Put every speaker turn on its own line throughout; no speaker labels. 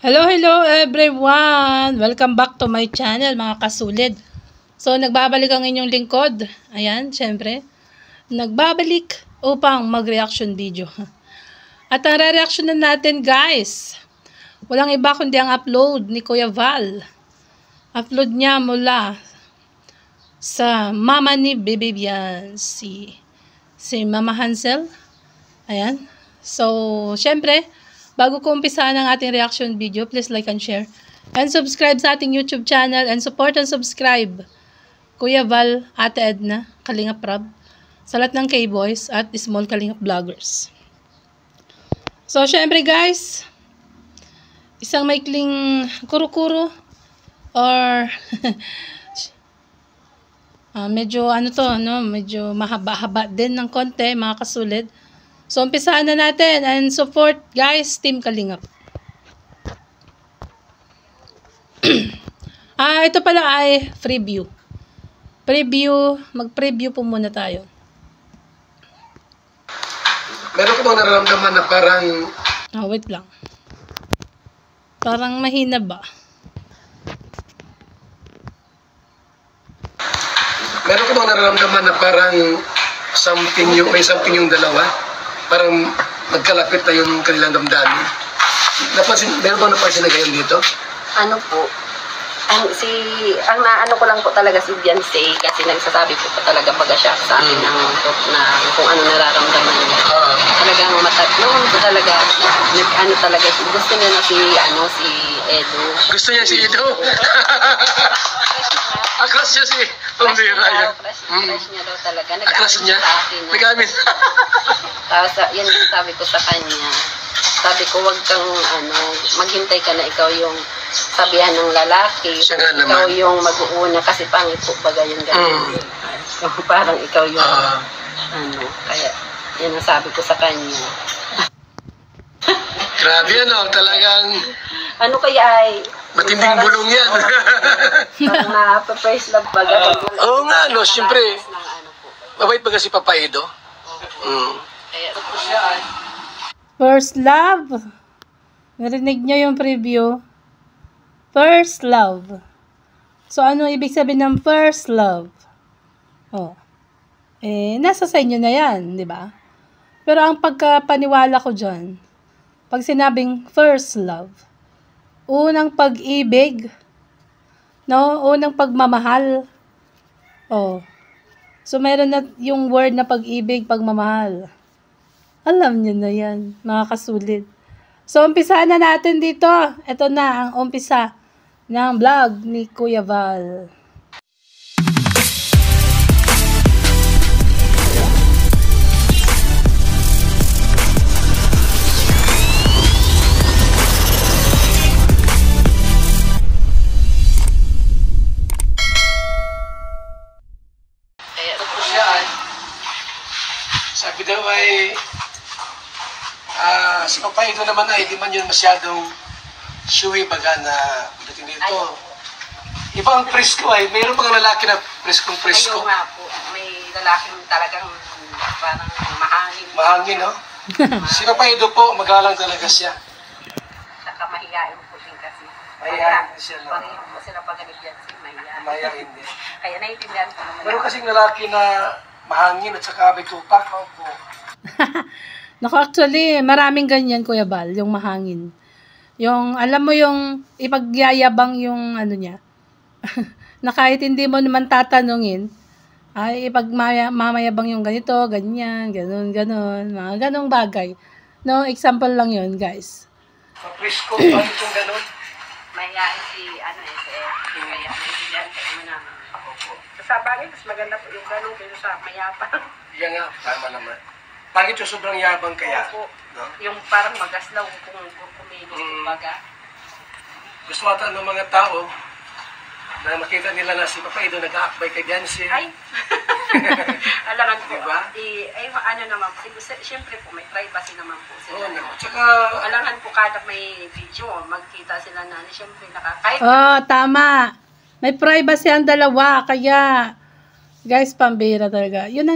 Hello everyone! Welcome back to my channel mga kasulid. So nagbabalik ang inyong lingkod. Ayan, syempre. Nagbabalik upang mag-reaction video. At ang re-reactionan natin guys, walang iba kundi ang upload ni Kuya Val. Upload niya mula sa mama ni Baby Bian, si Mama Hansel. Ayan. So, syempre, bago ko umpisahan ang ating reaction video, please like and share. And subscribe sa ating YouTube channel and support and subscribe Kuya Val, Ate Edna, Kalingap Rab, sa lahat ng K-Boys at Small Kalingap Vloggers. So, syempre guys, isang maikling kuro-kuro or medyo medyo mahaba-haba din ng konti mga kasulid. So, umpisahan na natin and support guys, Team Kalingap. Ito pala ay preview. Mag-preview po muna tayo.
Meron ko bang nararamdaman na parang...
wait lang. Parang mahina ba?
Meron ko bang nararamdaman na parang may something yung dalawa? Parang magkalapit na yung kanilang damdamin. Meron bang napansin na gayon dito?
Ano po? Ang naano ko lang po talaga si Beyonce kasi nagsasabi po talaga baga siya sa akin ng na kung ano nararamdaman niya. Talagang noon po talaga talaga gusto niya na si Edo.
Gusto niya si Edo? Aklas niya si Pambira yan.
Fresh niya daw talaga.
Aklas niya? Nag-amin.
Tapos yan yung sabi ko sa kanya. Sabi ko wag kang maghintay ka na ikaw yung sabihan ng lalaki. Ikaw yung mag-uuna kasi pangit po baga yung ganyan. So, parang ikaw yung kaya yan ang sabi ko sa kanya.
Grabe talagang
ano kaya ay
matinding bulong yan.
Parang na-first love baga.
Oo nga, siyempre. Mabait ba kasi Papa Edo?
First love. Narinig nyo yung preview. First love. So, ano ibig sabihin ng first love? Nasa sa inyo na yan, di ba? Pero ang pagkapaniwala ko dyan, pag sinabing first love, unang pag-ibig, unang pagmamahal. So, meron na yung word na pag-ibig, pagmamahal. Alam niyo na yan, mga kasulit. So, umpisahan na natin dito. Ito na ang umpisa ng vlog ni Kuya Val.
Sabi daw ay si Papa Edo naman ay di man yun masyadong chewy baga na dating dito. Iba ang presko ay mayroon pang lalaki na preskong presko.
Ayaw nga po, may lalaking talagang parang mahangin.
Mahangin, no? Si Papa Edo po, magalang talaga siya.
Saka mahihain po din kasi.
Mahihain din siya, no?
Pareho po sila pag-ganigyan si mahihain.
Mahihain din.
Kaya naiintindihan ko naman.
Meron kasing lalaki na mahangin at saka may tupak.
Naku, actually, maraming ganyan, Kuya Val, yung mahangin. Yung, alam mo yung ipagyayabang yung niya. Na kahit hindi mo naman tatanungin, ay ipagmamayabang yung ganito, ganyan, ganun, mga ganong bagay. Example lang yun, guys.
Sa presko, bakit yung ganun?
Mahihain si Kaya naiintindihan ko naman namin. Sa bagay, mas maganda po yung ganun kaysa sa mayabang.
Yan nga, tama naman. Pangit yung sobrang yabang kaya.
Opo. No? Yung parang magaslaw kung kumilos kumbaga.
Gusto ata ng mga tao na makita nila na si Papa Edo nag-aakbay kay Beyonce.
Ay! Alangan po.
Diba?
Naman po. Siyempre po, may privacy naman po sila.
Tsaka...
Alangan po kada may video, magkita sila na. Siyempre, kahit...
Tama. May privacy ang dalawa, kaya... Guys, pambira talaga. Yun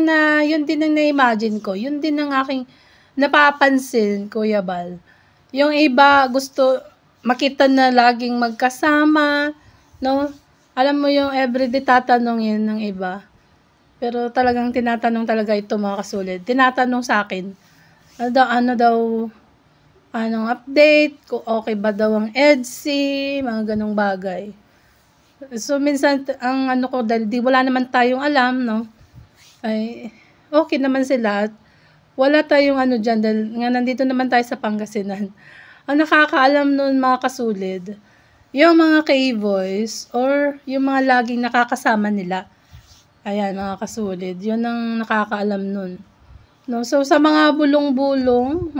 din ang na-imagine ko. Yun din ang aking napapansin, Kuya Val. Yung iba gusto makita na laging magkasama, no? Alam mo yung everyday tatanungin ng iba. Pero talagang tinatanong talaga ito mga kasulid. Tinatanong sa akin, anong update, kung okay ba daw ang EDSI, mga ganong bagay. So, minsan, ang ano ko, dahil wala naman tayong alam, no? Ay, okay naman sila. Wala tayong ano dyan, dahil nga nandito naman tayo sa Pangasinan. Ang nakakaalam nun mga kasulid, yung mga K-boys, or yung mga laging nakakasama nila. Ayan, mga kasulid. Yun ang nakakaalam nun. No? So, sa mga bulong-bulong,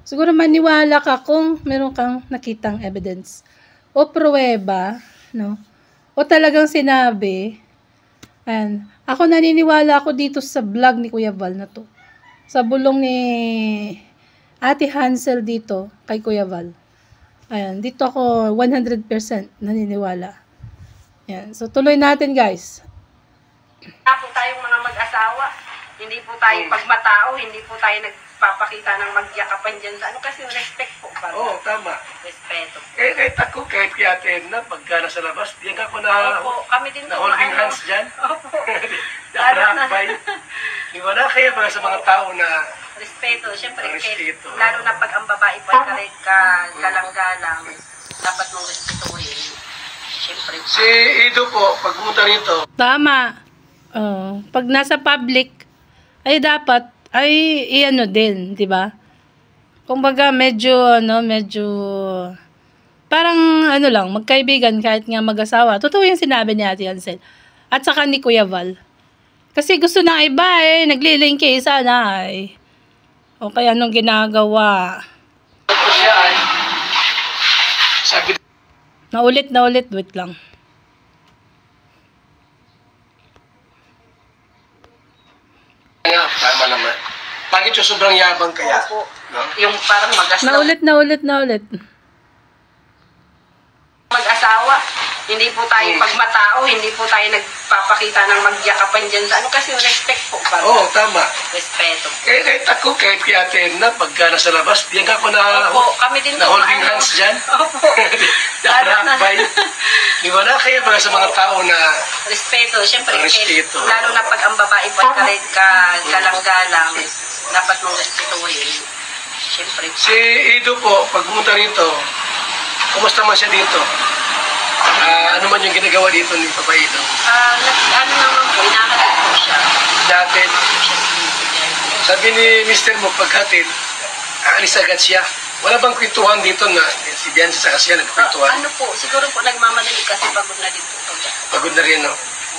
siguro maniwala ka kung meron kang nakitang evidence o pruweba, no? O talagang sinabi. Ayan. Ako naniniwala ako dito sa vlog ni Kuya Val na to. Sa bulong ni Ate Hansel dito kay Kuya Val. Ayan. Dito ako 100% naniniwala. Ayan. So, tuloy natin guys.
Po tayong mga mag-asawa, hindi po tayo pagmatao, hindi po tayo nagpapakita ng magyakapan dyan sa ano kasi respect po ba?
Oo, tama.
Respeto.
Kahit ako, kahit kaya na, pagka nasa labas, diyan ako
Opo, kami din po.
holding hands dyan.
Opo.
Nakakabay. Di ba na kaya mga sa mga tao na
Respeto, syempre,
respeto.
lalo na pag ang babae pa galang-galang, dapat mong respetuhin. Syempre.
Si Ido po, pag pumunta rito,
Tama. Pag nasa public, ay dapat, ay iano din, di ba? Kumbaga, medyo, parang, lang, magkaibigan kahit nga mag-asawa. Totoo yung sinabi ni Ate Hansel. At saka ni Kuya Val. Kasi gusto ng iba naglilingki, sana o kaya anong ginagawa.
siya ay, sabi
Naulit, wait lang.
nga, tama naman. Pangit yung sobrang yabang kaya.
Opo.
No?
Yung parang
Naulit.
Mag-asawa, hindi po tayo pagmatao, hindi po tayo nagpapakita ng magyakapan dyan sa ano kasi respect po ba?
Oo, tama.
Respeto.
Kahit ako, kahit kaya na, pagka nasa labas, diyan ako
Opo, kami din po.
holding hands dyan.
Opo.
Nakakabay. Di ba na kaya mga sa mga tao na
Respeto, syempre,
Respeto.
lalo na pag ang babae pa galang-galang, dapat mong respetuhin. Syempre.
si Ido po, pag pumunta rito, kumusta man siya dito? Ano man yung ginagawa dito ni Papa Ido?
Ano naman po, inahatid po siya.
Dati,
Siya sinisigaw.
sabi ni Mr. mo, paghatid, aalis agad siya. Wala bang kwentuhan dito na si Bianca sa siya nagkwentuhan?
Ano po, siguro po nagmamadali kasi pagod na din po.
Pagod na rin, no?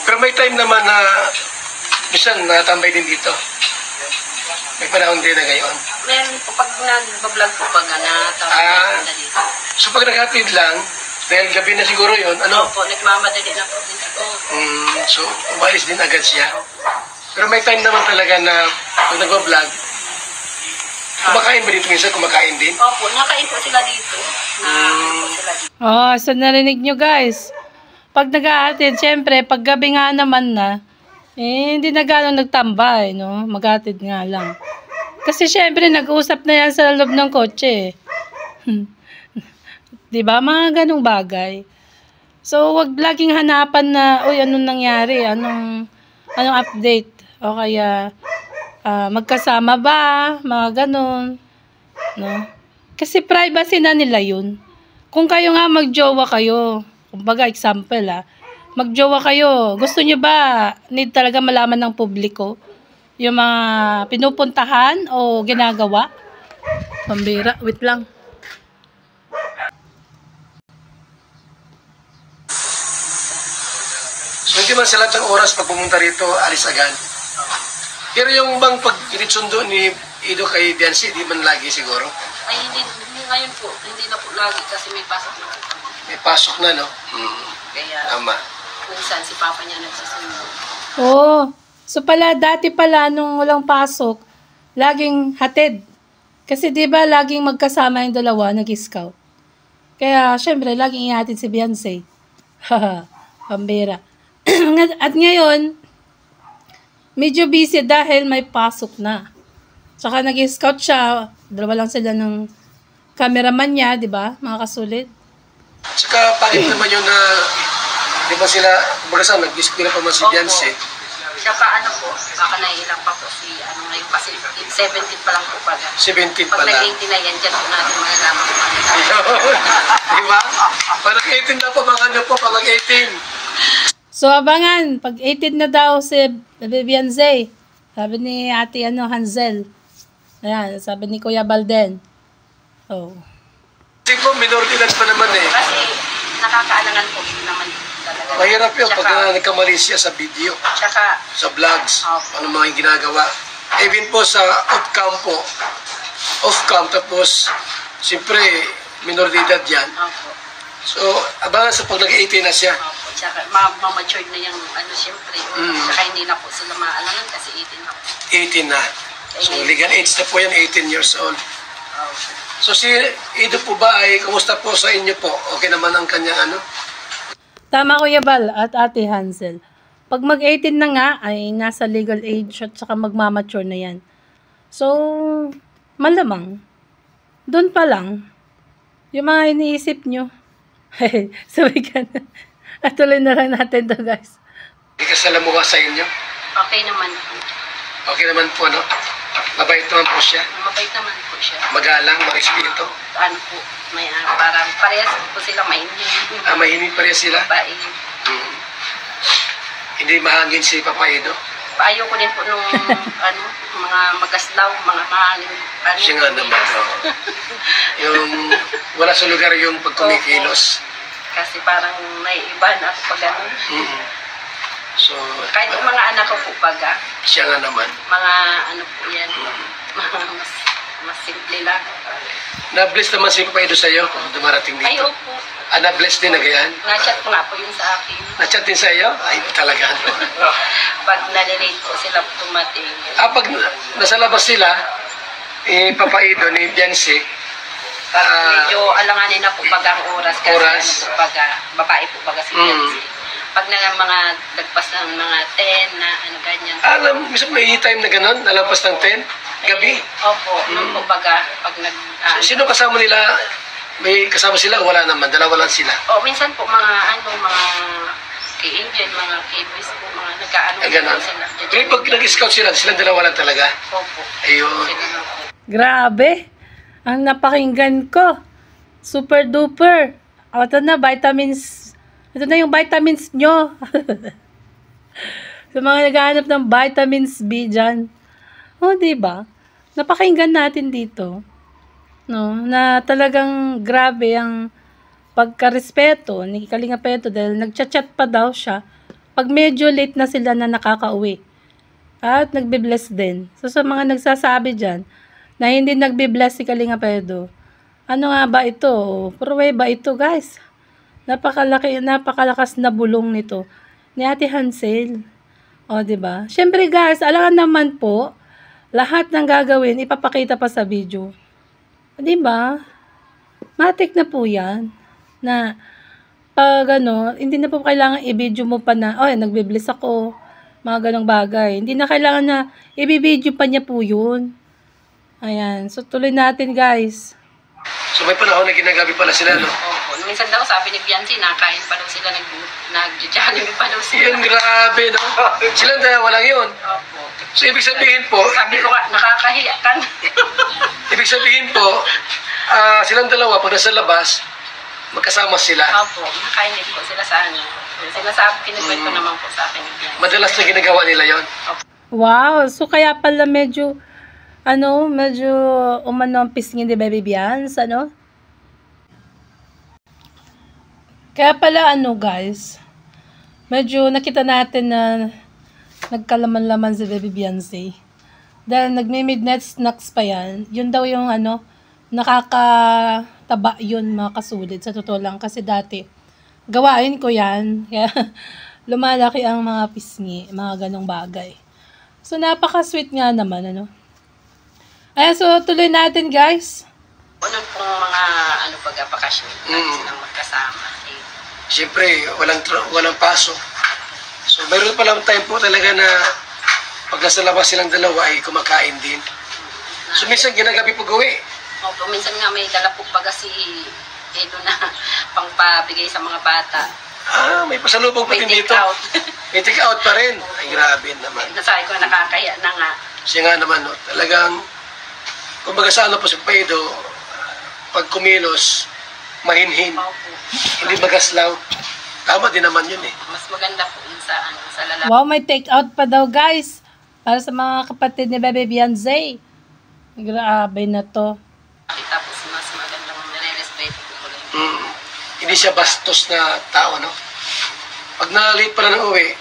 Pero may time naman na minsan natambay din dito. May panahon din na ngayon.
Meron po, pag nag-vlog po pag
Ah.
na dito.
So pag naghatid lang, dahil gabi na siguro yon, ano?
Opo, nagmamadali na po din siguro.
So umalis din agad siya. Pero may time naman talaga na pag nag-vlog, kumakain ba dito minsan? Kumakain din?
Opo, nakain po sila dito. Nakain po sila dito.
So narinig nyo guys. Pag nag-aatid, syempre, pag gabi nga naman na, hindi na gano'ng nagtambay, no? Mag-aatid nga lang. Kasi syempre, nag-uusap na yan sa loob ng kotse. Diba? Mga ganong bagay. So, wag laging hanapan na, uy, anong nangyari? Anong update? O kaya, magkasama ba? Mga ganon. No? Kasi privacy na nila yun. Kung kayo nga magjowa kayo, kumbaga example magjowa kayo, gusto nyo ba need talaga malaman ng publiko yung mga pinupuntahan o ginagawa? Pambira, wait lang.
So hindi man sa lahat ng oras pag pumunta rito, alis agad. Pero yung bang pag-initsundo ni Ido kay Bianci, di man lagi siguro?
Ay, hindi ngayon po. Hindi na po lagi kasi may pasok na po.
May pasok na, no?
Kaya,
Tama.
minsan si Papa niya nagsusundo.
So pala, dati pala nung walang pasok, laging hatid. Kasi di ba laging magkasama yung dalawa, nag-scout. Kaya, syempre, laging ihatid si Beyonce. Haha, pambira. At ngayon, medyo busy dahil may pasok na. Tsaka nag-scout siya, dalawa lang sila ng cameraman niya, di ba, mga kasulit?
Saka pangit naman yun na, di ba sila, kumbaga nag-display pa man si Beyonce.
Saka ano po, baka naiilang pa po si ano ngayon kasi 17 pa lang po pala.
17
Pag
pa lang.
nag-18 na yan, dyan po natin malalaman kung ano.
Di ba? Parang 18 na po, mga ano po, parang 18.
So, abangan, pag 18 na daw si Beyonce, sabi ni ate Hansel. Ayan, sabi ni Kuya Balden. Oh.
Kasi po, minority lang pa naman eh.
Kasi nakakaalangan po naman talaga.
Mahirap yun pag nagkamali siya sa video,
Tsaka,
sa vlogs,
Opo.
ano mga ginagawa. Even po sa off-cam po, off-cam, tapos, siyempre, minor de edad yan.
opo.
So, abangan sa pag nag-18 na siya.
Opo. Tsaka, ma-matured na yung ano, siyempre. Tsaka hindi na po sila maalangan kasi 18 na po.
18 na. So, legal age na po yan, 18 years old.
Opo.
So, si Ido po ba ay, kumusta po sa inyo po? Okay naman ang kanyang ano?
Tama, Kuya Bal at ate Hansel. Pag mag-18 na nga, ay nasa legal age at saka magmamature na yan. So, malamang, doon pa lang, yung mga iniisip nyo, sabi ka na, at tuloy na lang natin to guys.
Hindi ka salamuha sa inyo?
Okay naman po.
Okay naman po, no? Mabait naman po siya.
Mabait naman po siya.
Magalang, mag-espiritu.
Ano po, may parang parehas po sila mainhin.
Mahinig pa rin sila.
Babae.
Hmm. Hindi mahangin si Papa Ido.
Ayoko din po nung ano, mga magaslaw, mga mahangin. Ano,
Siya nga naman. Oh. Yung wala sa lugar yung pag kumikilos.
Kasi parang naiiba na ako pag ano.
Mm. So,
Kahit yung mga anak ko po baga,
siya nga naman.
mga ano po yan, mas simple lang.
Na-bless naman si Papa Ido sa'yo kung dumarating dito.
Ay, opo.
Na-bless din na ganyan.
Na-chat ko nga po yun sa akin.
Na-chat din sa'yo? Ay, talaga.
Pag nalilate po sila tumating.
Pag nasa labas sila, Papa Ido ni Beyonce,
Pag medyo alanganin na po baga ang oras. Kasi
Oras.
ano po baga, babae po baga si Beyonce. Pag na mga lagpas ng mga 10 na ano ganyan.
alam, may time na gano'n, nalampas ng 10, gabi.
Opo, nung po baga, pag nag...
Sino kasama nila? May kasama sila o wala naman? Dalawa lang sila.
minsan po mga ano, mga kay Angel, mga kay Luis po, mga nagkaano
Ay, gano'n.
sila.
Pero pag nag-scout sila, silang dalawa lang talaga.
Opo.
Ayun.
Sila lang po.
Grabe, ang napakinggan ko. Super duper. O, ito na, vitamins. Ito na yung vitamins nyo. Sa mga naghahanap ng vitamins B dyan. O, diba? Napakinggan natin dito. No, na talagang grabe ang pagkarespeto ni Kalinga Peto dahil nagchat-chat pa daw siya pag medyo late na sila na nakakauwi. At nagbe-bless din. So, sa mga nagsasabi dyan na hindi nagbe-bless si Kalinga Peto, ano nga ba ito? Pruweba ito, guys. Napakalakas na bulong nito ni Ate Hansel. O, diba? Siyempre, guys, alangan naman po, lahat ng gagawin, ipapakita pa sa video. Diba? Matik na po yan. Na, pag ano, hindi na po kailangan i-video mo pa na, nagbe-bless ako, mga ganong bagay. Hindi na kailangan na i-video pa niya po yun. Ayan. So, tuloy natin, guys.
So may panahon na ginagabi pala sila, no?
Opo. Minsan daw, sabi ni Beyonce, nakain pa daw sila, nag-jogging pa daw sila.
Yun, grabe, no? Silang dalawa lang yun.
Opo.
So ibig sabihin po,
Sabi ko nga, nakakahiya ka.
ibig sabihin po, silang dalawa, pag nasa labas, magkasama sila.
Opo, nakain din po sila sa ano. Sinasabi, kinukwento naman po sa akin ni Beyonce.
Madalas na ginagawa nila yon.
Wow. So, kaya pala medyo umano ang pisngin ni Baby Beyonce, ano? Kaya pala, guys, medyo nakita natin na nagkalaman-laman si Baby Beyonce. Dahil nagme-midnight snacks pa yan. Yun daw yung, nakakataba yun, mga kasulit. Sa totoo lang, kasi dati, gawain ko yan. Kaya, lumalaki ang mga pisngi, mga ganong bagay. So, napaka-sweet nga naman, Ayan, so tuloy natin, guys.
Ano pong mga pagkapakasyon silang magkasama.
Siyempre, walang paso. So, mayroon pa lang time po talaga na pag nasa labas silang dalawa ay kumakain din. So, minsan ginagabi pag uwi.
Opo, minsan nga may dala po baga si Edo na pangpabigay sa mga bata.
May pasalubong pa
May
din
take
dito.
out.
May take out pa rin. Ay, grabe naman.
Nasabi ko, nakakaya na nga.
Siya nga naman, no, talagang, kumbaga sa ano po si Pedro, pag kumilos, mahinhin,
Opo.
hindi magaslaw. Tama din naman yun eh.
Mas maganda po yun sa lalaki.
Wow, may take out pa daw guys. Para sa mga kapatid ni Bebe Beyonce. Grabe na to.
Tapos mas magandang nare-respeto po ulit.
Hindi siya bastos na tao, no? Pag na-late pala ng uwi,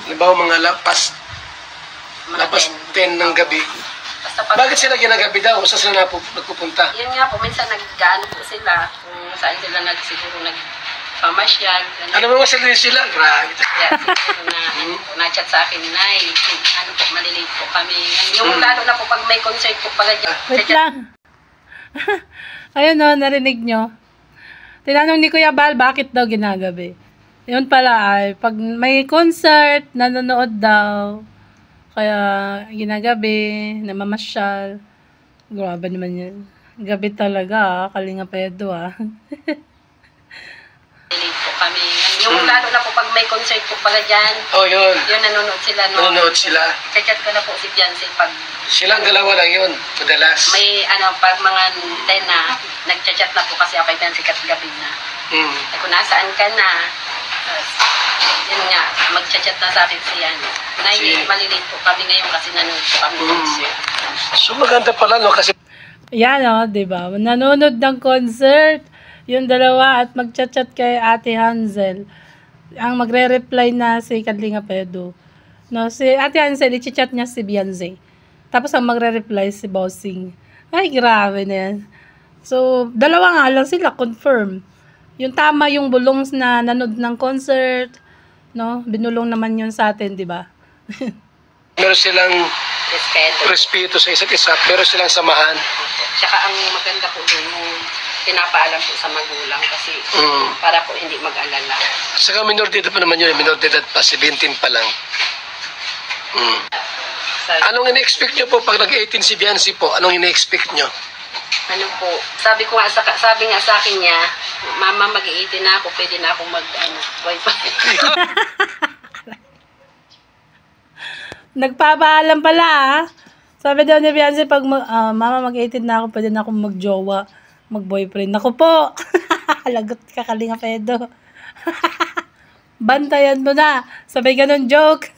halimbawa mga lapas 10 ng gabi.
Basta pag,
Bakit sila ginagabi daw? Saan sila nagpupunta?
yun nga po, minsan nag-ano po sila. Kung saan sila siguro nagpamasyal.
Ano mo sila? Grabe.
Kaya siguro na-chat sa akin, Nay, ano po, malilate po kami. Yung lalo na po pag may concert po pala dyan.
Wait lang. Ayun o, narinig nyo. Tinanong ni Kuya Bal, bakit daw ginagabi? Yun pala ay, pag may concert, nanonood daw. Kaya ginagabi, namamasyal. Grabe naman yun. Gabi talaga, Kalinga Pedro
Malilate po kami. Yung lalo na po pag may concert po pala dyan.
Oh, yun.
Yun, nanonood sila.
Nanonood sila.
Chat ko na po si Beyonce pag
Silang dalawa lang yun, madalas.
may pag mga 10 na, nagchat na po kasi ako kay Beyonce kat gabi na. Ay, kung nasaan ka na, yun nga, magchat na sa akin siya. Malilate po kami ngayon kasi nanonood po kami ng concert.
So maganda pala, no? Kasi
Yan o, diba? Nanonood ng concert. Yung dalawa at magchat-chat kay Ate Hansel. Ang magre-reply na si Kalinga Pedro. No, si Ate Hansel, i-chat niya si Beyonce. Tapos ang magre-reply si Bossing. Ay, grabe na yan. So, dalawa nga lang sila, confirm. Yung tama yung bulong na nanood ng concert. No, binulong naman yun sa atin, di ba?
meron silang
Respeto.
respeto sa isa't isa, pero silang samahan.
Tsaka ang maganda po doon, yung pinapaalam po sa magulang kasi para po hindi mag-alala.
Saka minor de edad pa naman yun, minor de edad pa, 17 pa lang. Anong ine-expect nyo po pag nag-18 si Beyonce po? Anong ine-expect nyo?
Ano po, sabi nga sa akin niya, Mama, mag-18 na ako, pwede na akong boyfriend.
Nagpapaalam pala Sabi daw ni Beyonce, pag Mama mag-18 na ako, pwede na akong magjowa, mag-boyfriend. Ako po! Lagot ka, Kalinga Pedro. Bantayan mo na. Sabay ganun joke.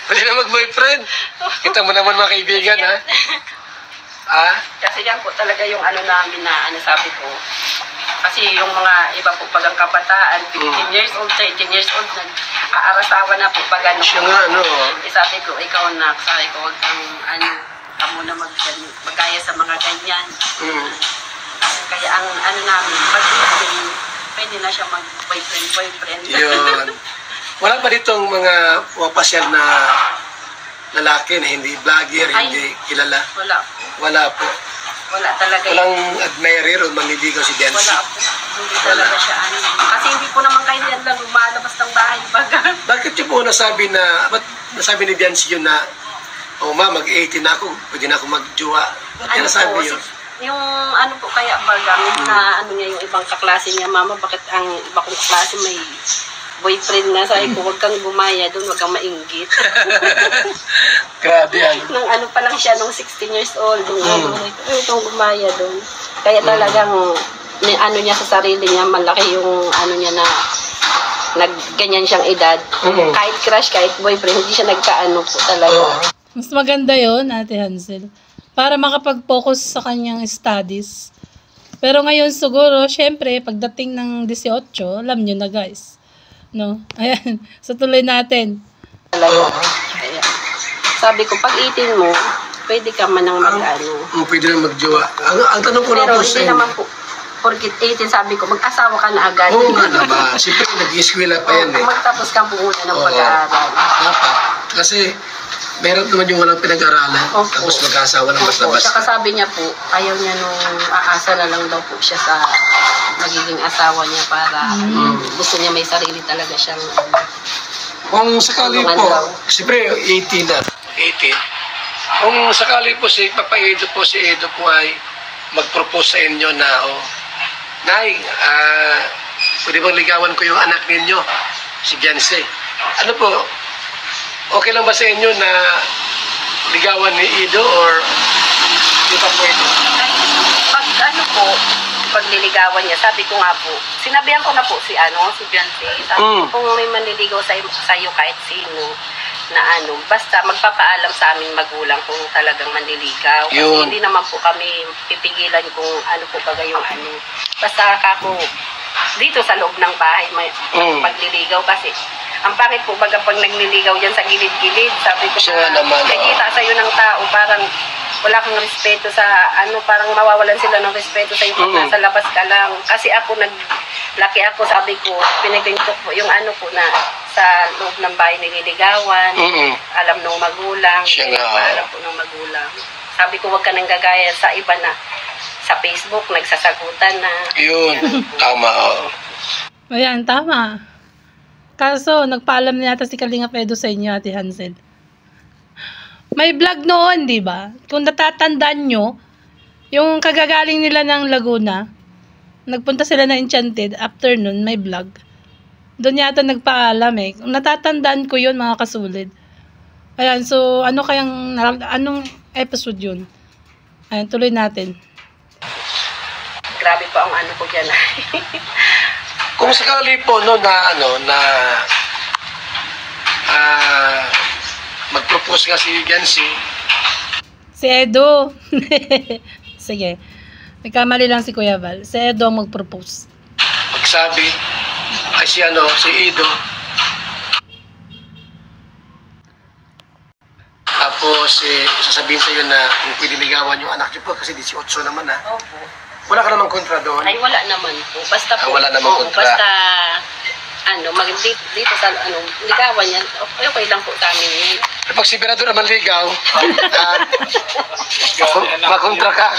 Pwede na mag-boyfriend. Kita mo naman mga kaibigan, ha?
Kasi yan po talaga yung ano namin na sabi ko. Kasi yung mga iba po pag ang kabataan, 15 years old, 13 years old, nag-aarasawa na po pag ano.
Siya nga,
sabi ko, ikaw na, sabi ko, huwag kang kamo na magkaya sa mga ganyan. Kaya ang ano namin, pag pwede na siya mag-boyfriend.
Yun. Wala ba ditong mga wapasyal na lalaki na hindi vlogger, hindi kilala?
Wala po.
Wala po.
Wala talaga.
Walang admirer o manliligaw si Beyonce?
Wala po. Hindi talaga siya Kasi hindi po naman kayo yan lang lumalabas ng bahay baga.
Bakit yung po nasabi na, ba't nasabi ni Beyonce yun na, mag-18 na ako, pwede na ako mag-jowa? Ba't niya nasabi yun?
Yung ano po kaya baga, na ano niya yung ibang kaklase niya, Mama, bakit ang iba kong kaklase may boyfriend na, sabi ko, huwag kang gumaya doon, huwag kang mainggit.
Grabe yan.
Nung ano pa lang siya, nung 16 years old, huwag kang gumaya doon. Kaya talagang, ano niya sa sarili niya, malaki yung ano niya na, ganyan siyang edad. Kahit crush, kahit boyfriend, hindi siya nagkaano po talaga.
Mas maganda yon Ate Hansel. Para makapag-focus sa kanyang studies. Pero ngayon siguro, syempre, pagdating ng 18, alam nyo na guys. No? Ayan. So, tuloy natin.
Kaya, sabi ko, pag 18 mo, pwede ka man ang mag-ano.
Pwede na mag-jowa. Ang tanong ko lang
Pero
po
hindi naman po, porkit 18, sabi ko, mag-asawa ka na agad.
Oo nga na ba? Siyempre, nag-eskwela pa yan eh.
Magtapos ka po muna ng pag-aaral.
Dapat. Kasi, meron naman yung walang pinag-aralan. Tapos mag-asawa ng basta-basta.
Saka sabi niya po, ayaw niya nung aasa na lang daw po siya sa magiging asawa niya para gusto niya may sarili talaga siyang
Kung sakali po, siyempre 18 na. 18. Kung sakali po si Papa Edo po, si Edo po ay mag-propose sa inyo na, Nay, pwede bang ligawan ko yung anak ninyo, si Beyonce. Ano po, okay lang ba sa inyo na ligawan ni Edo or di pa pwede?
Pag ano po, pag niligawan niya, sabi ko nga po, sinabihan ko na po si Beyonce. Sabi ko, kung may manliligaw sa'yo kahit sino, na basta magpapaalam sa aming magulang kung talagang manliligaw. Kasi hindi naman po kami pipigilan kung ano po baga yung Basta ako, dito sa loob ng bahay, may pagliligaw kasi. Ang pangit po baga pag nagliligaw dyan sa gilid-gilid, sabi ko nakikita sa'yo ng tao, parang wala kang respeto sa parang mawawalan sila ng respeto sa iyo pag nasa labas ka lang. Kasi ako laki ako, sabi ko, pinagintok po yung po na sa loob ng bahay nililigawan, alam ng magulang, alam po ng magulang. Sabi ko, wag ka nang gagaya sa iba na sa Facebook, nagsasagutan na.
Yun, tama.
Ayan, tama. Kaso, nagpaalam na yata si Kalinga Edo sa inyo, Ate Hansel. May vlog noon, di ba? Kung natatandaan nyo, yung kagagaling nila ng Laguna, nagpunta sila na Enchanted, after nun, may vlog. Doon yata nagpaalam eh. Kung natatandaan ko yun, mga kasulid. Ayan, so, anong episode yun? Ayan, tuloy natin.
Grabe pa ang ko dyan.
Kung sakali po, mag-propose nga si Beyonce.
Si Edo. Sige. Nagkamali lang si Kuya Val. Si Edo ang mag-propose.
Magsabi, ay si Edo. Tapos, sasabihin sa iyo na kung pwede ligawan yung anak niyo po kasi 18 naman na.
Opo.
Wala ka namang kontra doon?
Ay, wala naman po. Basta po.
Wala namang kontra.
Basta, dito sa, ligawan yan, okay lang po sa amin yun.
Pag si Berador naman ligaw, makontra ka.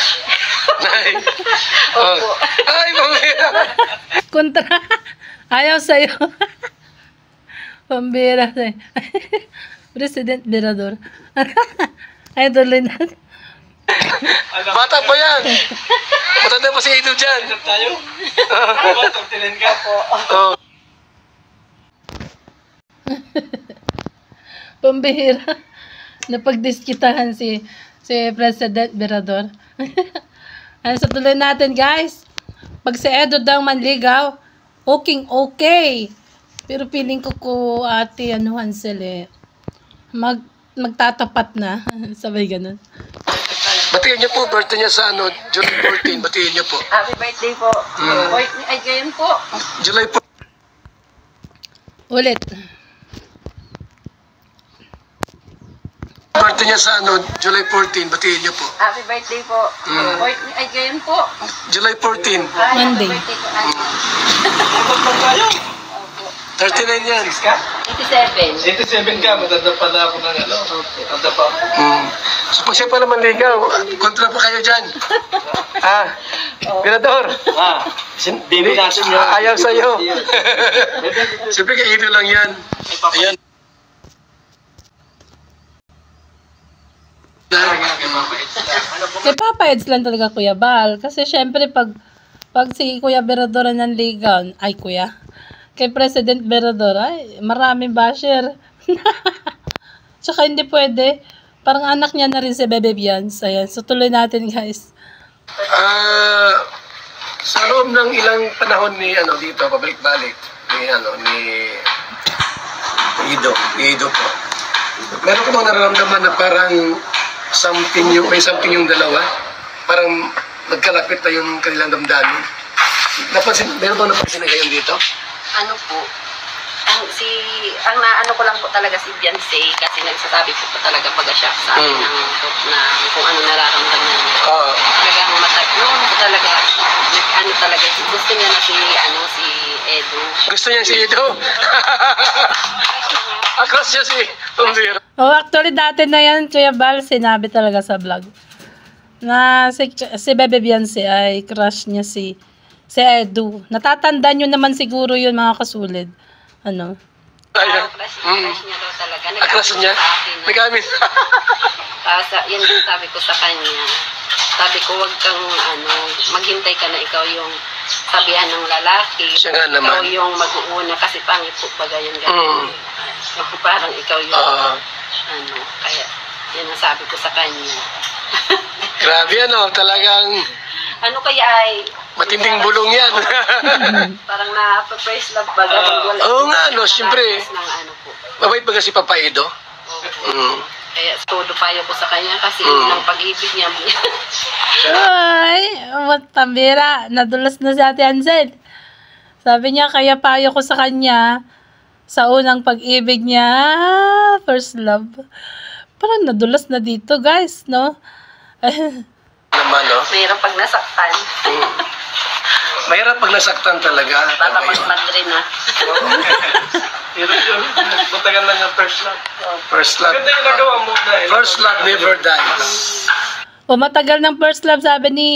Opo.
Ay, pambira.
Kontra. Ayaw sa'yo. Pambira sa'yo. President Berador. Ay, tuloy natin.
Bata pa yan. Matanda pa si Edo dyan. Tayo? Tagtinin ka po.
Pambihira. Napagdiskitahan si President Berador. Ano sa tuloy natin, guys? Pag si Edo daw manligaw, okay. Pero feeling ko Ate Hansel magtatapat na. Sabay ganun.
Batiin niyo po, birthday niya sa July 14. Batiin niyo po.
Happy birthday po. Ay, ganyan po.
July 14.
Ulit.
Birthday niya sa July 14. Batiin niyo po.
Happy birthday po. Ay, ganyan po.
July 14.
Monday.
Happy birthday po.
39 yan.
87.
87 ka, matanda pa na ako ng matanda pa ako.
So pag siya pa naman ligaw, kontra pa kayo dyan. Berador.
Baby natin yun.
Ayaw sa'yo. Siyempre kay Edo lang yan. Ayan.
Kay Papa Eds lang talaga, Kuya Bal. Kasi syempre pag si Kuya Berador ang ligaw, ay Kuya, kay President Berador, ay maraming basher. Tsaka hindi pwede. Parang anak niya na rin si Bebe Beyonce. Ayan, so tuloy natin, guys.
Sa loob ng ilang panahon ni dito, pabalik-balik ni Edo po. Meron ko bang nararamdaman na parang may something yung dalawa? Parang nagkalapit na yung kanilang damdamin. Meron bang napansin na kayo dito?
Ano po? Ang naano ko lang po talaga si Beyonce kasi nagsasabi po talaga baga siya sa akin na kung ano nararamdaman niya. Talagang noon po talaga talaga gusto niya na si Edo.
Gusto niya si Edo? Aklas niya si Pambira.
Actually dati na yan, Kuya Bal, sinabi talaga sa vlog na si Bebe Beyonce ay crush niya si Edo. Natatandaan nyo naman siguro yun, mga kasulid.
Ayun.
Crush niya daw talaga.
Crush niya?
Sa akin.
Nag-amin.
Yan yung sabi ko sa kanya. Sabi ko, wag kang maghintay ka na ikaw yung sabihan ng lalaki.
Siya nga naman.
Ikaw yung mag-uuna kasi pangit po baga yung gano'n. Parang ikaw yung kaya yan ang sabi ko sa kanya.
Grabe talagang
Ano kaya ay
matinding bulong yan.
parang na-first love baga.
Oo nga, siyempre.
Po.
Mabait ba kasi Papa Edo?
Kaya todo payo ko sa kanya kasi ng pag-ibig niya.
Ay, pambira. Nadulas na si Ate Hansel. Sabi niya, kaya payo ko sa kanya sa unang pag-ibig niya, first love. Parang nadulas na dito, guys, no?
Naman, no?
Mayroon pag nasaktan.
Mahirap pag nasaktan talaga.
Baka mag-madrin na.
Hirap yun. Matagal lang yung first love.
First love.
Maganda yung nagawa mo na eh.
First love never dies.
O matagal ng first love, sabi ni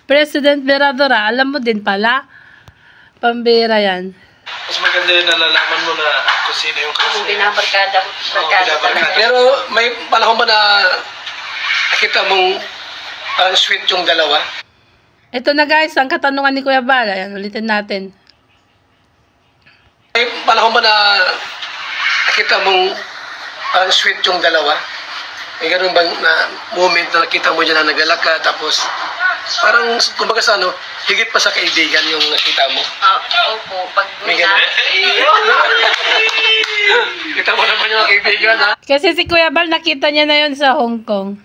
President Veradora. Alam mo din pala. Pambira yan.
Mas maganda yung nalalaman mo na kung sino yung
Kung
kasi.
binabarkada talaga.
Pero may panahon ba na nakita mong parang sweet yung dalawa?
Ito na, guys, ang katanungan ni Kuya Bal. Ayan, ulitin natin.
May panahon ba na nakita mong parang sweet yung dalawa? May ganun bang na moment na nakita mo dyan na naglalakad tapos parang kumbaga sa higit pa sa kaibigan yung nakita mo?
Opo, pag
May ganun? Kita mo naman yung kaibigan, ha?
Kasi si Kuya Bal, nakita niya na yun sa Hong Kong.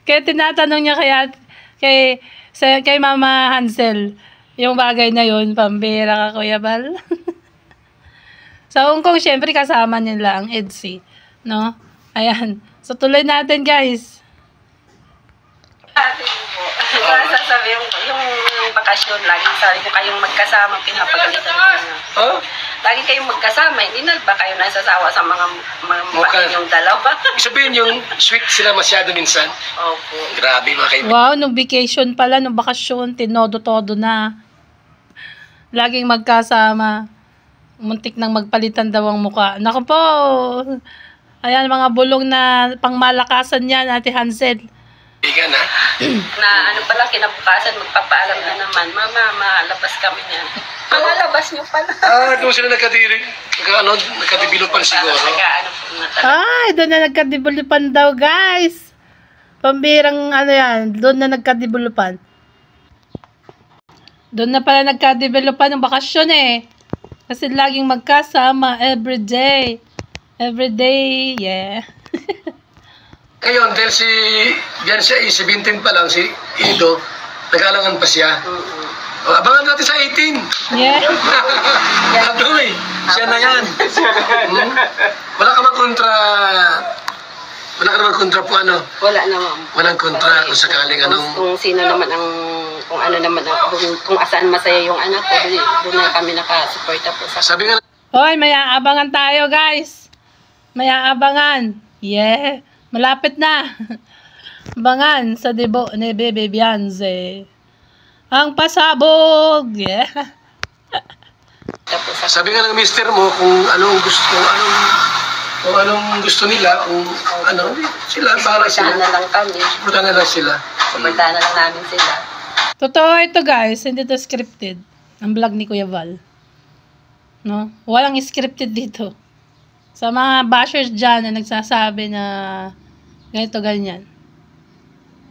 Kaya tinatanong niya kay Mama Hansel, yung bagay na yun, pambira ka, Kuya Bal. Sa Hong Kong, syempre, kasama nila ang EDSI, no? Ayan. So, tuloy natin, guys.
Sasabi yung bakasyon, laging sabi ko kayong magkasama, pinapagalitan ko na.
Oh?
Lagi kayong magkasama, hindi na ba kayo nasasawa sa mga
Mukha.
yung dalawa?
Sabihin yung sweet sila masyado minsan.
Opo.
Grabe mga kaibigan.
Wow, nung vacation pala, nung bakasyon, tinodo-todo na. Laging magkasama. Muntik nang magpalitan daw ang muka. Naku po! Ayan, mga bulong na pangmalakasan yan, Ate Hansel.
Kaibigan, ha?
Na pala, kinabukasan, magpapaalam na naman, Mama, malabas kami niyan. Malabas niyo pala.
Doon sila nagkadiri. Nagkadibilupan siguro.
Po na talaga.
Ay, doon na nagkadibulupan daw, guys. Pambirang yan, doon na nagkadibulupan. Doon na pala nagkadibulupan ng bakasyon eh. Kasi laging magkasama everyday. Everyday, yeah.
Ngayon, dahil si Bianca ay 17 pa lang, si Edo, nag-alangan pa siya. Abangan natin sa 18.
Yeah.
Adoy, siya na yan. Wala ka mang kontra. Wala ka naman kontra po
Wala naman.
Walang kontra kung sakaling
Kung sino naman kung ano naman kung asaan masaya yung anak ko, doon na kami nakasuporta po sa.
Sabi nga
Hoy, may aabangan tayo, guys. May aabangan. Yeah. Malapit na. Abangan sa debo ni Bebe Bianze. Ang pasabog. Yeah.
sabi nga ng mister mo kung anong gusto nila, kung sila para sila.
Suportahan na lang kami.
Suportahan na lang sila.
Suportahan na lang namin sila.
Totoo ito, guys. Hindi to scripted. Ang vlog ni Kuya Val. No? Walang scripted dito. Sa mga bashers dyan na nagsasabi na ganito, ganyan.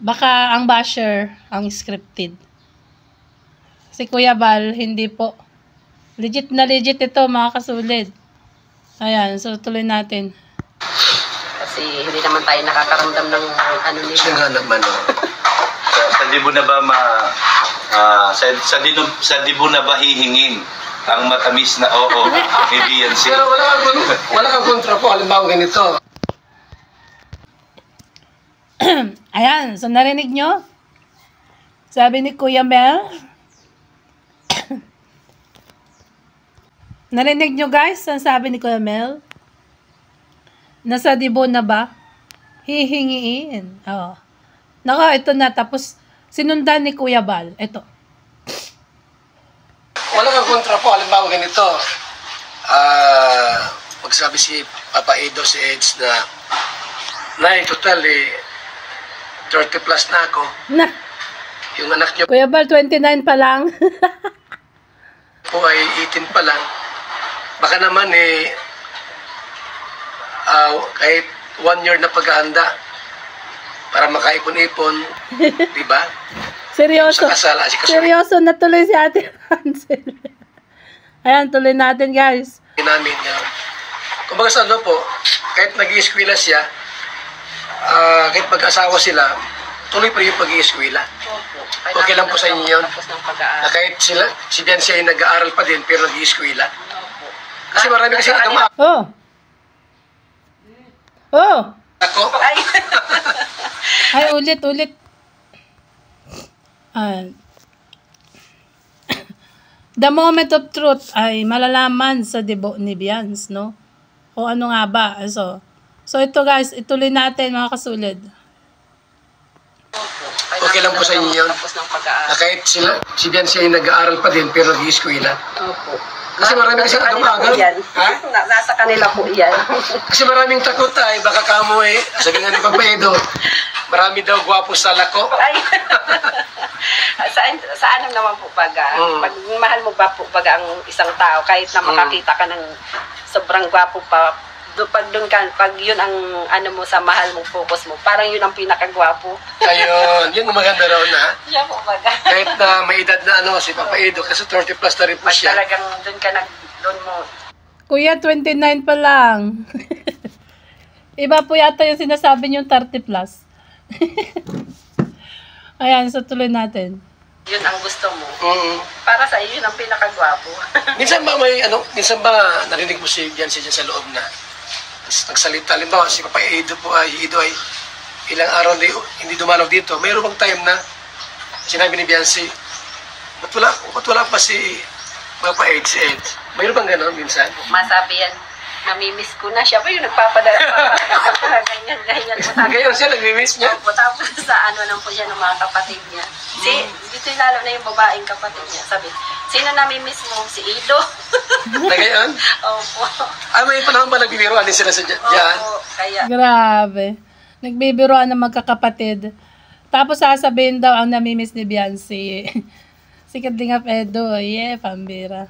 Baka ang basher ang scripted. Si Kuya Val, hindi po. Legit na legit ito, mga kasulid. Ayan, so tuloy natin.
Kasi hindi naman tayo nakakaramdam ng nila.
Siya nga naman,
Sa dibo na ba sa dibo na ba hihingin ang matamis na oo ni Bianca?
Pero wala kang kontra po. Halimbawa ganito.
Ayan, so narinig nyo? Sabi ni Kuya Mel. Narinig nyo, guys? Ang sabi ni Kuya Mel? Nasa dibo na ba? Hihingiin. Oh. Nako, ito na. Tapos, sinundan ni Kuya Bal. Ito.
wala kang kontra po. Halimbawa ganito, magsabi si Papa Edo, si Eds na, Nay, total 30 plus na ako.
Na,
Yung anak niyo
Kuya Bal, 29 pa lang.
po ay 18 pa lang. Baka naman kahit 1 year na paghahanda para makaipon-ipon, di ba?
Seryoso.
Sa kasal,
Seryoso na tuloy si Ate Hansel. Ayan, tuloy natin guys.
namin. Kumbaga sa ano po, kahit nag-iiskwela siya, kahit mag-asawa sila, tuloy pa rin yung pag-iiskwela. Okay lang po sa inyo yun. Na kahit sila, si Bianca ay nag-aaral pa din, pero nag-iiskwela. Kasi marami kasi agama.
Oh. Oh.
Ako,
Ay, ulit. The moment of truth ay malalaman sa debo ni Bians, no? O ano nga ba? So ito guys, ituloy natin mga kasulid.
okay lang po sa inyo yun. Na kahit sila, si Bianca ay nag-aaral pa din, pero nag-iiskwela.
Opo.
Kasi marami kasi agama. Ha?
Nasa kanila po yan.
Kasi maraming takot ay, baka kamo sabi nga ni Papa Edo, marami daw gwapo sa lako.
Ay. sa ano naman po baga? Pag mahal mo ba po baga ang isang tao, kahit na makakita ka ng sobrang gwapo pa, pag yun ang ano mo sa mahal mo, focus mo, parang yun ang pinakagwapo.
Ayun, yun ang maganda raw na.
Siya po baga.
Kahit na may edad na si Papa Edo, kasi 30 plus na rin po
Pag
siya.
talagang doon mo.
Kuya, 29 pa lang. Iba po yata yung sinasabi niyong 30 plus. Ayan, so tuloy natin.
Yun ang gusto mo. Para sa iyo, yun ang pinakagwapo.
Minsan ba narinig mo si Bianca dyan sa loob na nagsalita, halimbawa si Papa Edo ay ilang araw hindi dumalaw dito. Mayroon bang time na sinabi ni Bianca, ba't wala pa si Papa Ed? Mayroon bang gano'n minsan?
Masabi yan, namimiss ko na siya. Pa yung nagpapadala pa. Ganyan po.
Ngayon siya, nag-miss niya?
Opo, tapos sa ano lang po siya ng mga kapatid niya. Dito lalo na yung babaeng kapatid niya. Sabi, sino namimiss mo? Si Edo.
Na ngayon?
Opo.
May panahon ba nagbibiruan din sila sa dyan?
Opo, kaya.
Grabe. Nagbibiroan ng magkakapatid. Tapos sasabihin daw ang namimiss ni Biancy. Sikat din nga Edo. Yeah, pambira.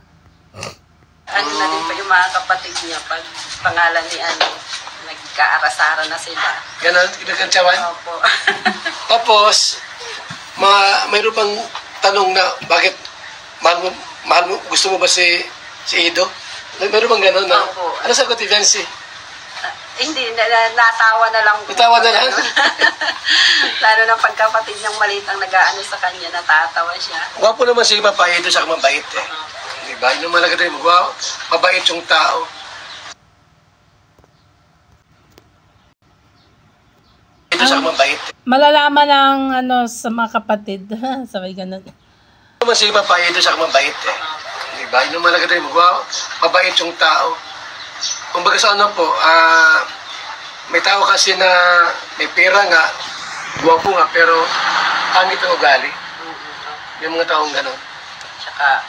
Ano na din pa yung mga kapatid niya pag pangalan ni nagkaarasara na sila.
Ganon, kinakantsawan?
Opo.
Tapos, mayroon bang tanong na bakit mahal mo, gusto mo ba si Edo? Mayroon bang ganon na?
Opo.
Ano sagot ni Bianca?
Hindi, natawa na lang.
Natawa na lang?
Lalo na pagkapatid niyang maliit ang nag-aano sa kanya, natatawa siya.
Gwapo naman si Papa Edo, saka mabait Diba? Yun ang malaga din, mabait yung tao. Ito saka mabait.
Malalaman ang sa mga kapatid. Sabay ganun.
Naman si Papa Edo, saka mabait Diba? Yun ang malaga din, mabait yung tao. Kumbaga sa ano po, may tao kasi na may pera nga, gwapo nga, pero pangit ang ugali. Yung mga taong gano'n.
Tsaka,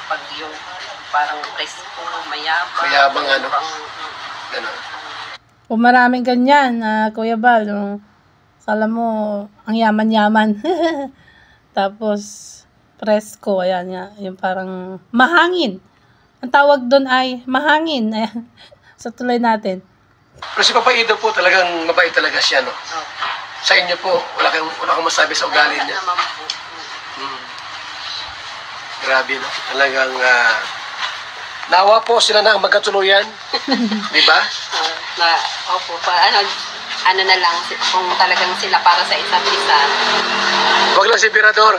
pag yung parang presko,
Mayabang gano'n.
Kung maraming ganyan, Kuya Bal, kala mo, ang yaman-yaman. Tapos, presko, ayan nga, yung parang mahangin. Ang tawag doon ay mahangin. Ayan. So, tuloy natin.
Pero si Papa Edo po talagang mabait talaga siya, no? Sa inyo po, wala kang masabi sa ugali niya.
naman po.
Grabe, no? Talagang, nawa po sila na magkatuluyan. Di ba?
Opo, ano na lang, kung talagang sila para sa isa't isa.
Huwag lang si Birador.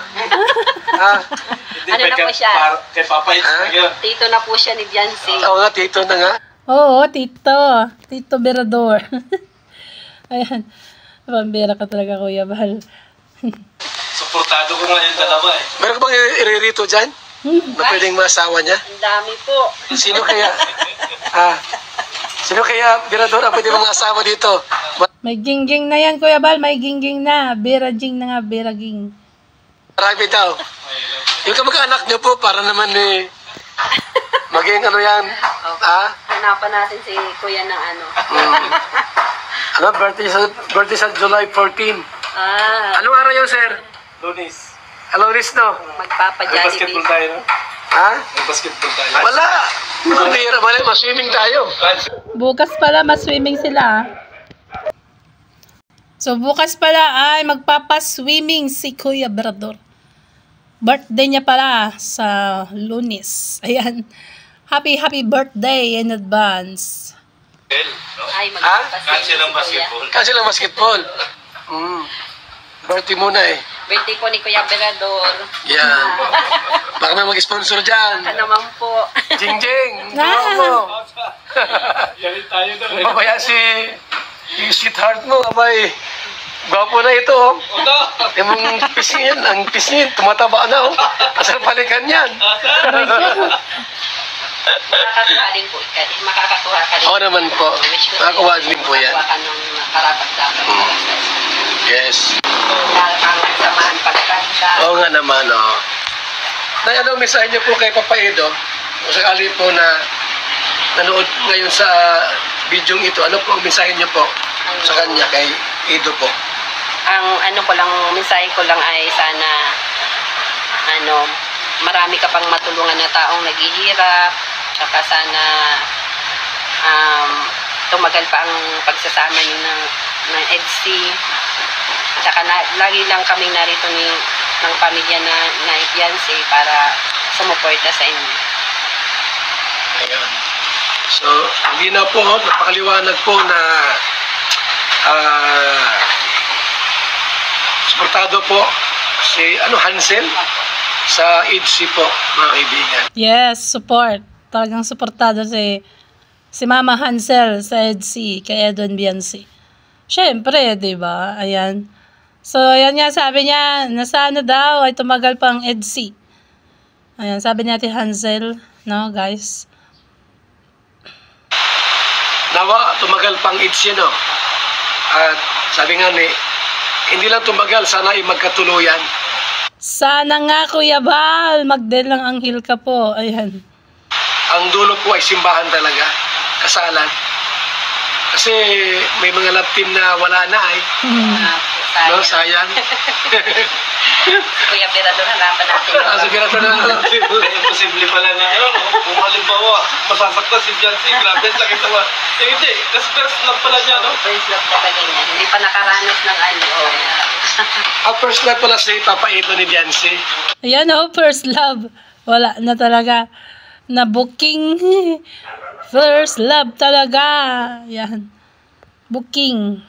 Ano na po siya?
Kay Papa Edo.
Tito na po siya ni Biancy.
Oo nga, tito na nga.
Oo, Tito. Tito Berador. Ayan. Pambira ka talaga, Kuya Bal.
Suportado ko nga yung dalawa
Meron ka bang iririto dyan? Na pwedeng masawa niya?
Ang dami po.
Sino kaya? Sino kaya, Birador, ang pwede mga asawa dito?
May gingging na yan, Kuya Bal. May gingging na. Birajing na nga, biraging.
Marami daw. Yung kamag-anak niyo po, para naman maging ano yan.
Okay.
Ha?
Hanapan natin si Kuya ng ano.
Ano, birthday sa July 14. Anong araw yun, sir?
Lunis.
Lunes, no?
Magpapa-Jollibee.
tayo, no?
Ha?
May basketball tayo.
Wala. Bira, mali. Mas-swimming tayo.
Bukas pala, mas-swimming sila. So, bukas pala ay magpapa-swimming si Kuya Brador. Birthday niya pala sa Lunes. Ayan. Happy birthday in advance.
Ay,
Cancel ang basketball.
Kasi lang basketball. Birthday muna eh.
Birthday po ni Kuya Berador.
Yan. Baka may mag-sponsor dyan.
Ka naman po.
Jing-jing. Tulungan mo.
Yalit tayo na.
Mamaya yung sweetheart mo, abay. Gwapo na ito, oh. Yung pisngi yan, ang pisngi, tumataba na, oh. Asal balikan yan.
Makakatuwa din po. Makakatuwa ka rin.
Oo naman po. Makakuha din po yan.
Makakatuwa ka ng karapat-dapat.
Yes.
Kakakangan samahan pagkanda.
Oo nga naman, oh. Nay, anong mensahe niyo po kay Papa Edo? O sakali po na nanood ngayon sa video ito, ano po ang mensahe niyo po sa kanya, kay Edo po?
Ang ano ko lang, mensahe ko lang ay sana marami ka pang matulungan na taong naghihirap, saka sana tumagal pa ang pagsasama niyo ng EDC. Saka lagi lang kaming narito ng pamilya na Ibianse para sumuporta sa inyo.
Ayan. So, hindi na po, napakaliwanag po na suportado po si Hansel sa EDC po, mga kaibigan.
Yes, support. Talagang suportado si Mama Hansel sa EDC kay Edwin Biansi. Siyempre, di ba? Ayan. So, ayan nga, sabi niya, nasa ano daw, ay tumagal pang EDC. Ayan, sabi niya Hansel, no, guys?
Nawa, tumagal pang EDC, no? At sabi nga hindi lang tumagal, sana ay magkatuluyan.
Sana nga, Kuya Bal, magdel ng anghel ka po. Ayan.
Ang dulo po ay simbahan talaga, kasalan. Kasi may mga love team na wala na ay. No, sayang.
Kuya Berador, hanapan natin.
Sigurado na.
Imposible pala na, kung halimbawa, masasaktan si Biancy, grabe, sakit naman. Hindi, kasi first love pala niya, no?
First love talaga niya. Hindi pa nakaranas ng
Ang first love pala si Papa Edo ni Biancy.
Ayan, oh, first love. Wala na talaga. Na booking. First love talaga. Yan. Booking.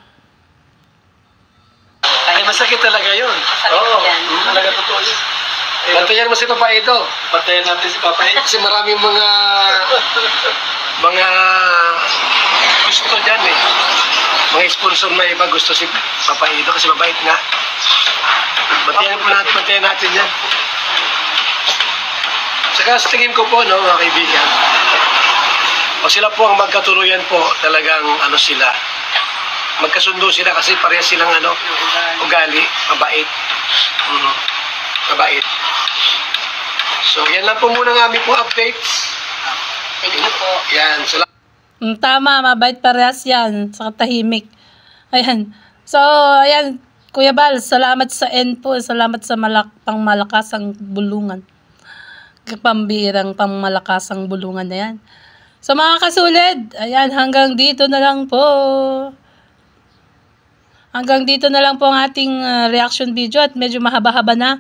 Ay, masakit talaga yun.
Oo,
Talaga totoo yun.
Bantayan mo si Papa Edo.
Patayin natin si Papa Edo.
Kasi maraming mga gusto dyan eh. Mga sponsor na iba gusto si Papa Edo kasi mabait nga. Bantayan natin yan. Saka sa tingin ko po, no, mga kaibigan, o sila po ang magkatuluyan po, talagang sila. Magkasundo sila kasi parehas silang ugali, mabait. Mabait. So, yan lang po muna ng aming po updates.
Thank you po.
Yan, salamat.
Tama, mabait parehas yan. Sa tahimik. Ayan. So, ayan. Kuya Bal, salamat sa po. Salamat sa pangmalakasang bulungan. Pambirang pangmalakasang bulungan na yan. So, mga kasulid, ayan, hanggang dito na lang po. Hanggang dito na lang po ang ating reaction video at medyo mahaba-haba na.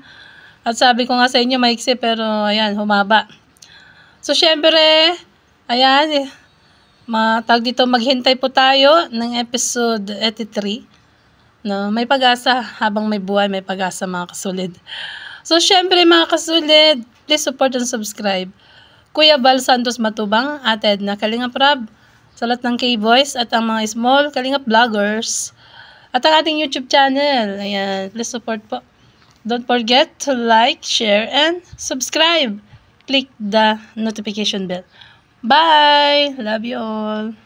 At sabi ko nga sa inyo, maiksi pero ayan, humaba. So, syempre, ayan, dito maghintay po tayo ng episode 83. No, may pag-asa habang may buhay, may pag-asa mga kasulid. So, syempre mga kasulid, please support and subscribe. Kuya Bal Santos Matubang, Ate Edna Kalingap Rab, sa lahat ng K-Boys at ang mga small Kalingap Vloggers. At ang ating YouTube channel. Ayan, please support po. Don't forget to like, share, and subscribe. Click the notification bell. Bye! Love you all.